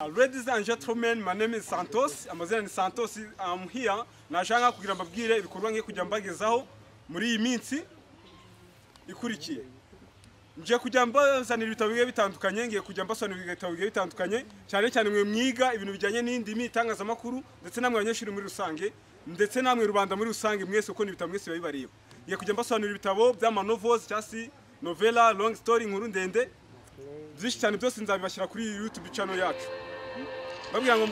Ladies and gentlemen, my name is Santos. Amazina ni Santos. I'm here. Nashaka kugira mbabwire ibikorwa ngiye kujya mbagezaho muri iyi minsi ikurikiye. Ngiye kujya mbazanira ibitabo bigiye bitandukanye, ngiye kujya mbasobanurira ibitabo bigiye bitandukanye, cyane cyane mwe mwiga ibintu bijyanye n'indimi, itangazamakuru ndetse namwe abanyeshuri muri rusange, ndetse namwe rubanda muri rusange mwese uko n'ibitabo mwese bibareba. Ngiye kujya mbasobanurira ibitabo by'ama novels cyasi novela, long story, inkuru ndende. Byinshi cyane byose nzabibashyira kuri YouTube channel yacu. Babwira ngo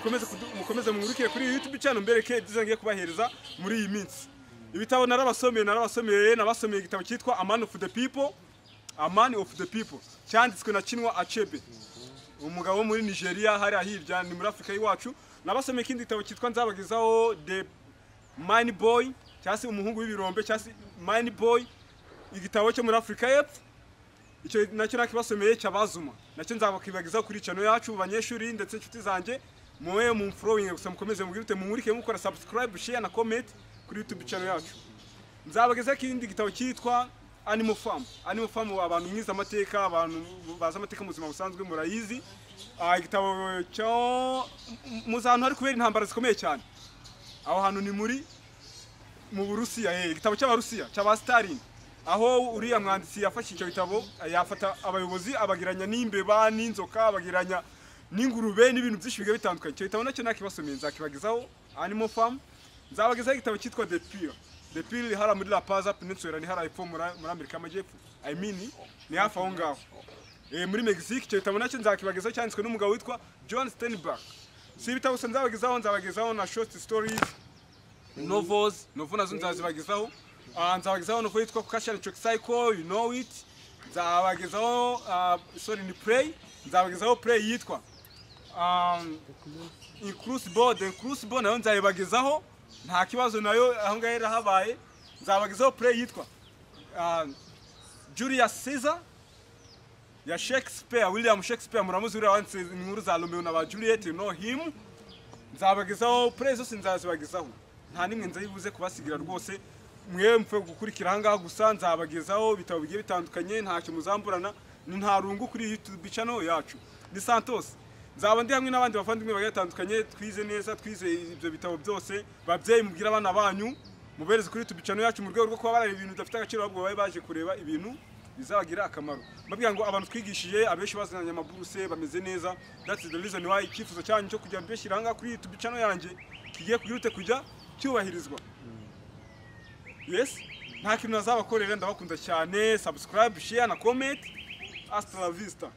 mukomeze mungurikire kuri YouTube channel mbereke ibyiza ngiye kubahereza muri iyi minsi. Ibitabo narabasomeye igitabo cyitwa A Man of the People. A Man of the People. Cyanditswe na Chinua Achebe. Umugabo muri Nigeria hari ahirya ni muri Afrika y'iwacu. Nabasomeye ikindi gitabo cyitwa nzabagezaho The Mine Boy, cyasi umuhungu w'ibirombe, cyasi Mine Boy, igitabo cyo muri Afrika y'Epfo. Icyo nacyo nakibasomeye cyabazuma. Nacyo nzabakibagizaho kuri channel yacu banyeshuri ndetse inshuti zanjye. Muwe mu following gusa mukomeze mugirute mumurike mukora subscribe, share na comment kuri YouTube channel yacu. Nzabagezaho ikindi gitabo cyitwa Animal Farm. Animal Farm abantu mwiza amateka, abantu baza amateka mu buzima busanzwe murayizi. Igitabo cyo muzantu hari kubera intambara zikomeye cyane. Aho hantu ni muri mu Burusiya, igitabo cy'Abarusiya cy'aba Stalin. Aho uriya mwanditsi yafashe icyo bitabo yafata abayobozi abagiranya n'imbeba n'inzoka abagiranya n'ingurube n'ibintu byinshi bigiye bitandukanye. Icyo bitabo nacyo nakibasomeye nzakibagizaho Animal Farm. Nzabagezaho igitabo cyitwa The Pill. The Pill hara muri La Paz Peninsula ni hara epfo muri Amerika y'Amajyepfo. I mean ni hafi aho ngaho. Muri Mexique icyo bitabo nacyo nzakibagezaho cyanditswe n'umugabo witwa John Steinbeck. Si ibitabo nzabagezaho na short stories, novels, nazo nzazibagezaho. Nzabagezaho no yitwa Casual Cycle, you know it. Nzabagezaho ni Play. Nzabagezaho Play yitwa Inclusive nayo nzayibagezaho nta kibazo nayo aho ngaho habaye. Nzabagezaho Play yitwa Julius Caesar ya Shakespeare, William Shakespeare muramuzi uri wanditse inkuru za Romeo na ba Juliet, you know him. Nzabagezaho Play zose nzazibagezaho. Nta nimwe nzayibuze kubasigira rwose. Mwe mfe gukurikira hanga gusa nzabagezaho bitabo bigiye bitandukanye ntacyo muzamburana ni ntarungu kuri YouTube channel yacu. Ni Santos. Nzaba ndi hamwe n'abandi bavandimwe bagiye batandukanye twize neza twize ibyo bitabo byose babyeyi mubwira abana banyu mubereze kuri YouTube channel yacu mu rwego rwo kuba bareba ibintu bidafite agaciro ahubwo babe baje kureba ibintu bizabagira akamaro. Babwira ngo abantu twigishije abeshi bazanye amaburuse bameze neza. That is the reason why ikifuzo cyanyu cyo kujya mbeshyira hanga kuri YouTube channel yanjye kigiye kugirute kujya cyubahirizwa. Yes, nta kintu nazabakorera ndabakunda cyane. Subscribe, share na comment. Hasta la vista.